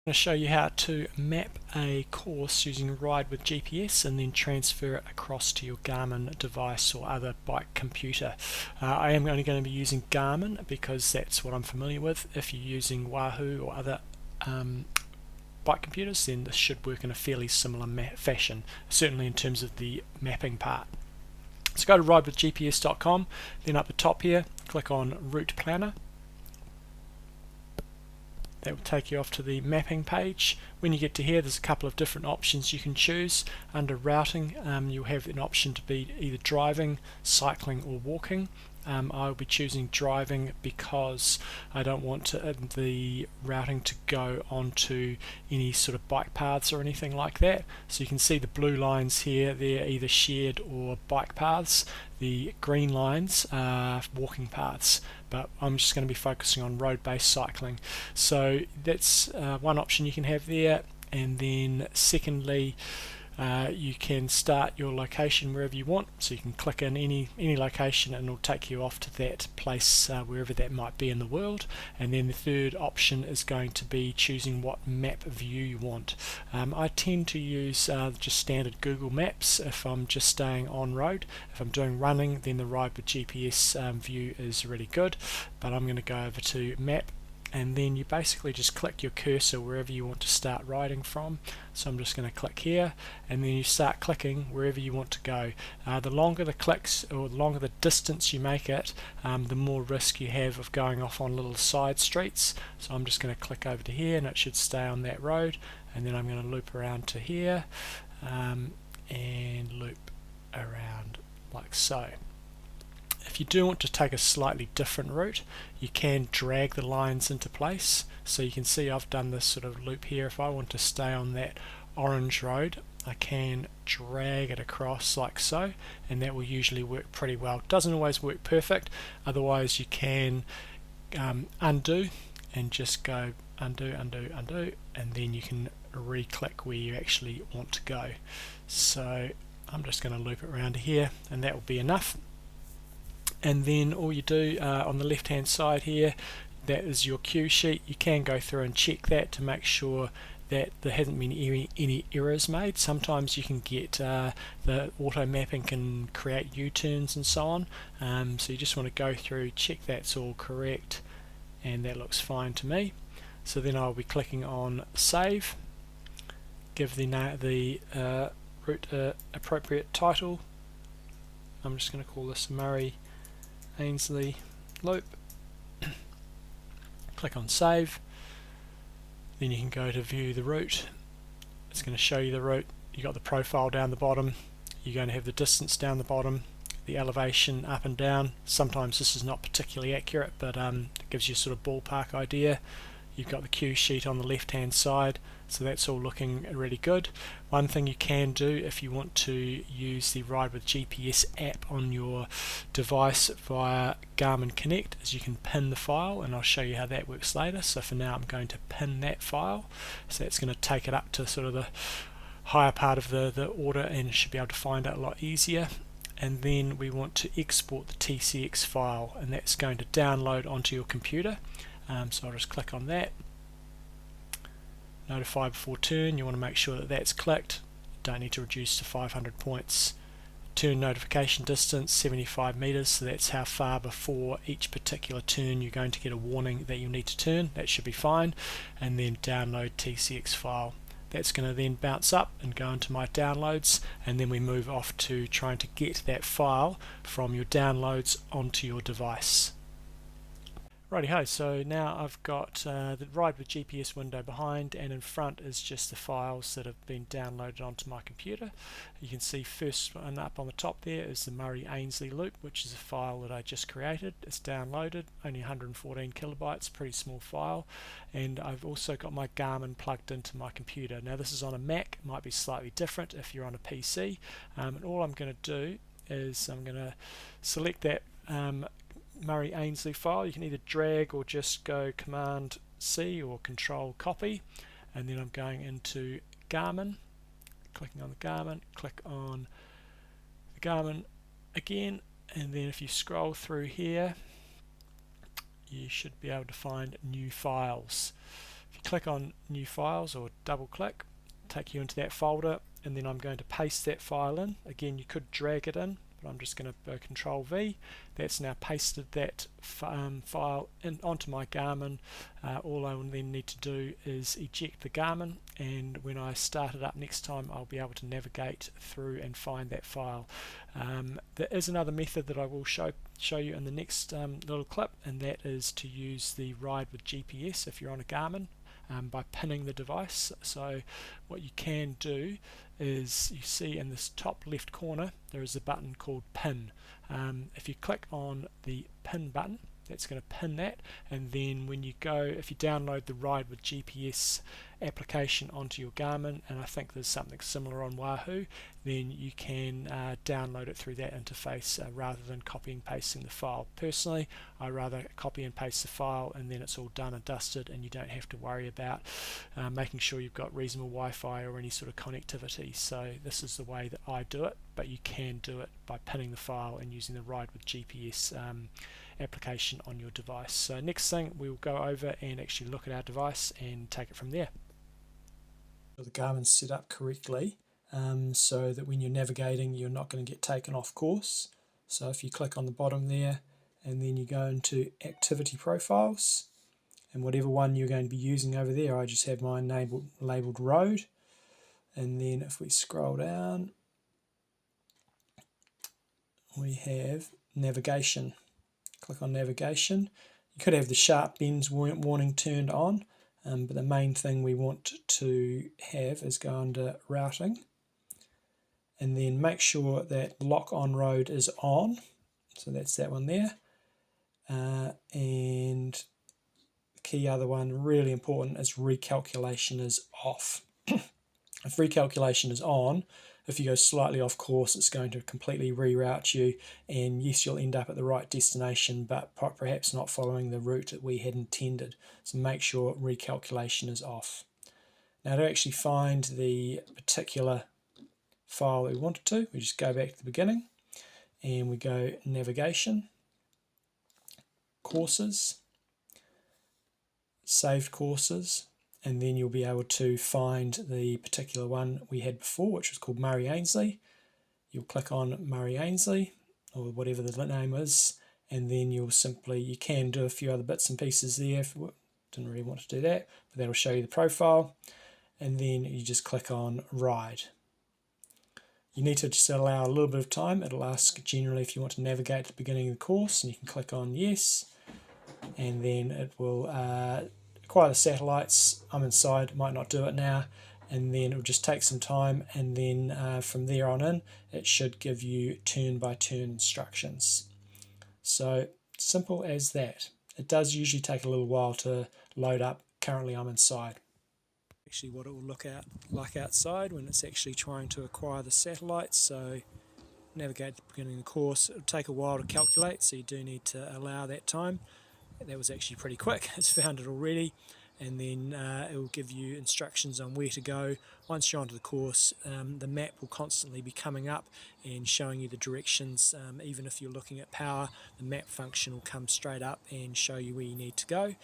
I'm going to show you how to map a course using RideWithGPS and then transfer it across to your Garmin device or other bike computer. I am only going to be using Garmin because that's what I'm familiar with. If you're using Wahoo or other bike computers, then this should work in a fairly similar fashion, certainly in terms of the mapping part. So go to ridewithgps.com, then up the top here, click on Route Planner. That will take you off to the mapping page. When you get to here, there's a couple of different options you can choose. Under routing, you'll have an option to be either driving, cycling or walking. I'll be choosing driving because I don't want the routing to go onto any sort of bike paths or anything like that. So you can see the blue lines here, they're either shared or bike paths. The green lines are walking paths, but I'm just going to be focusing on road-based cycling. So that's one option you can have there, and then secondly, you can start your location wherever you want, so you can click in any location and it'll take you off to that place wherever that might be in the world. And then the third option is going to be choosing what map view you want. I tend to use just standard Google Maps if I'm just staying on road. If I'm doing running, then the RideWithGPS view is really good, but I'm going to go over to map, and then you basically just click your cursor wherever you want to start riding from. So I'm just going to click here, and then you start clicking wherever you want to go. The longer the clicks, or the longer the distance you make it, the more risk you have of going off on little side streets. So I'm just going to click over to here, and it should stay on that road, and then I'm going to loop around to here, and loop around like so. If you do want to take a slightly different route, you can drag the lines into place. So you can see I've done this sort of loop here. If I want to stay on that orange road, I can drag it across like so, and that will usually work pretty well. It doesn't always work perfect, otherwise you can undo and just go undo, undo, undo, and then you can re-click where you actually want to go. So I'm just going to loop it around here, and that will be enough. And then all you do on the left hand side here, that is your cue sheet. You can go through and check that to make sure that there hasn't been any errors made. Sometimes you can get the auto mapping can create U-turns and so on, so you just want to go through, check that's all correct, and that looks fine to me. So then I'll be clicking on save, give the route appropriate title. I'm just going to call this Murray Ainsley loop. Click on save, then you can go to view the route. It's going to show you the route. You've got the profile down the bottom, you're going to have the distance down the bottom, the elevation up and down. Sometimes this is not particularly accurate, but it gives you a sort of ballpark idea. You've got the cue sheet on the left hand side, so that's all looking really good. One thing you can do if you want to use the RideWithGPS app on your device via Garmin Connect is you can pin the file, and I'll show you how that works later. So for now I'm going to pin that file, so that's going to take it up to sort of the higher part of the order, and you should be able to find it a lot easier. And then we want to export the TCX file, and that's going to download onto your computer. So I'll just click on that. Notify before turn, you want to make sure that that's clicked. Don't need to reduce to 500 points. Turn notification distance 75 meters, so that's how far before each particular turn you're going to get a warning that you need to turn. That should be fine. And then download TCX file. That's going to then bounce up and go into my downloads, and then we move off to trying to get that file from your downloads onto your device. Righty-ho, so now I've got the RideWithGPS window behind, and in front is just the files that have been downloaded onto my computer. You can see first one up on the top there is the Murray Ainsley loop, which is a file that I just created. It's downloaded, only 114 kilobytes, pretty small file, and I've also got my Garmin plugged into my computer. Now this is on a Mac, it might be slightly different if you're on a PC, and all I'm going to do is I'm going to select that Murray Ainsley file. You can either drag or just go Command C or Control copy, and then I'm going into Garmin, clicking on the Garmin, click on the Garmin again, and then if you scroll through here you should be able to find new files. If you click on new files or double click, take you into that folder, and then I'm going to paste that file in. Again, you could drag it in, but I'm just going to go Control V. That's now pasted that file in onto my Garmin. All I will then need to do is eject the Garmin, and when I start it up next time, I'll be able to navigate through and find that file. There is another method that I will show you in the next little clip, and that is to use the Ride with GPS if you're on a Garmin. By pinning the device. So what you can do is, you see in this top left corner there is a button called pin. If you click on the pin button, that's going to pin that, and then when you go, if you download the Ride with GPS application onto your Garmin, and I think there's something similar on Wahoo, then you can download it through that interface rather than copy and pasting the file. Personally, I rather copy and paste the file, and then it's all done and dusted, and you don't have to worry about making sure you've got reasonable Wi-Fi or any sort of connectivity. So this is the way that I do it, but you can do it by pinning the file and using the Ride with GPS application on your device. So next thing, we'll go over and actually look at our device and take it from there. The Garmin's set up correctly so that when you're navigating, you're not going to get taken off course. So if you click on the bottom there, and then you go into activity profiles, and whatever one you're going to be using over there, I just have mine labeled road. And then if we scroll down, we have navigation. Click on navigation. You could have the sharp bends warning turned on, but the main thing we want to have is go under routing, and then make sure that lock on road is on. So that's that one there. And the key other one, really important, is recalculation is off. If recalculation is on, if you go slightly off course, it's going to completely reroute you, and yes, you'll end up at the right destination, but perhaps not following the route that we had intended. So make sure recalculation is off. Now, to actually find the particular file that we wanted to, we just go back to the beginning, and we go navigation, courses, saved courses, and then you'll be able to find the particular one we had before, which was called Murray Ainslie. You'll click on Murray Ainslie, or whatever the name is, and then you can do a few other bits and pieces there. If you didn't really want to do that, but that'll show you the profile, and then you just click on Ride. You need to just allow a little bit of time. It'll ask generally if you want to navigate to the beginning of the course, and you can click on yes, and then it will acquire the satellites. I'm inside, might not do it now, and then it'll just take some time, and then from there on in, it should give you turn-by-turn instructions. So simple as that. It does usually take a little while to load up. Currently I'm inside. Actually what it will look like outside when it's actually trying to acquire the satellites. So navigate at the beginning of the course. It'll take a while to calculate, so you do need to allow that time. That was actually pretty quick. It's found it already, and then it will give you instructions on where to go. Once you're onto the course, the map will constantly be coming up and showing you the directions. Even if you're looking at power, the map function will come straight up and show you where you need to go.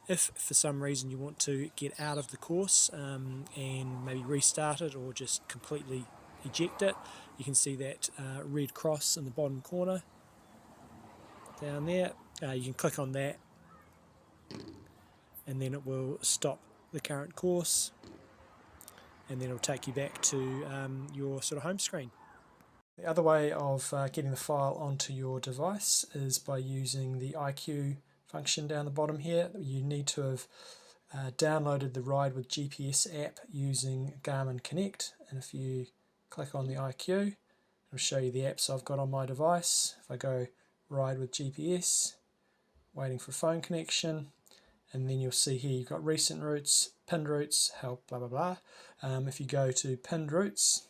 If for some reason you want to get out of the course and maybe restart it or just completely eject it, you can see that red cross in the bottom corner down there. You can click on that, and then it will stop the current course, and then it'll take you back to your sort of home screen. The other way of getting the file onto your device is by using the IQ function down the bottom here. You need to have downloaded the Ride with GPS app using Garmin Connect, and if you click on the IQ, it'll show you the apps I've got on my device. If I go Ride with GPS, waiting for phone connection, and then you'll see here you've got recent routes, pinned routes, help, blah blah blah. If you go to pinned routes,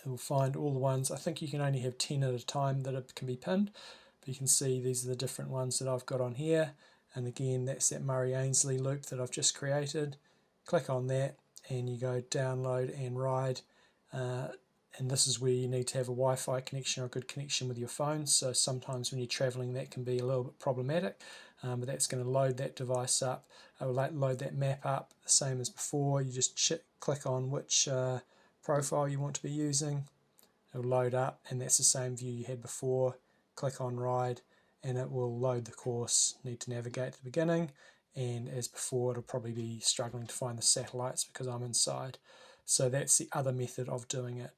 it will find all the ones. I think you can only have 10 at a time that can be pinned, but you can see these are the different ones that I've got on here. And again, that's that Murray Ainslie loop that I've just created. Click on that, and you go download and ride, and this is where you need to have a Wi-Fi connection or a good connection with your phone. So sometimes when you're traveling that can be a little bit problematic, but that's going to load that device up. It will load that map up the same as before. You just click on which profile you want to be using. It will load up, and that's the same view you had before. Click on Ride and it will load the course. Need to navigate to the beginning, and as before it'll probably be struggling to find the satellites because I'm inside. So that's the other method of doing it.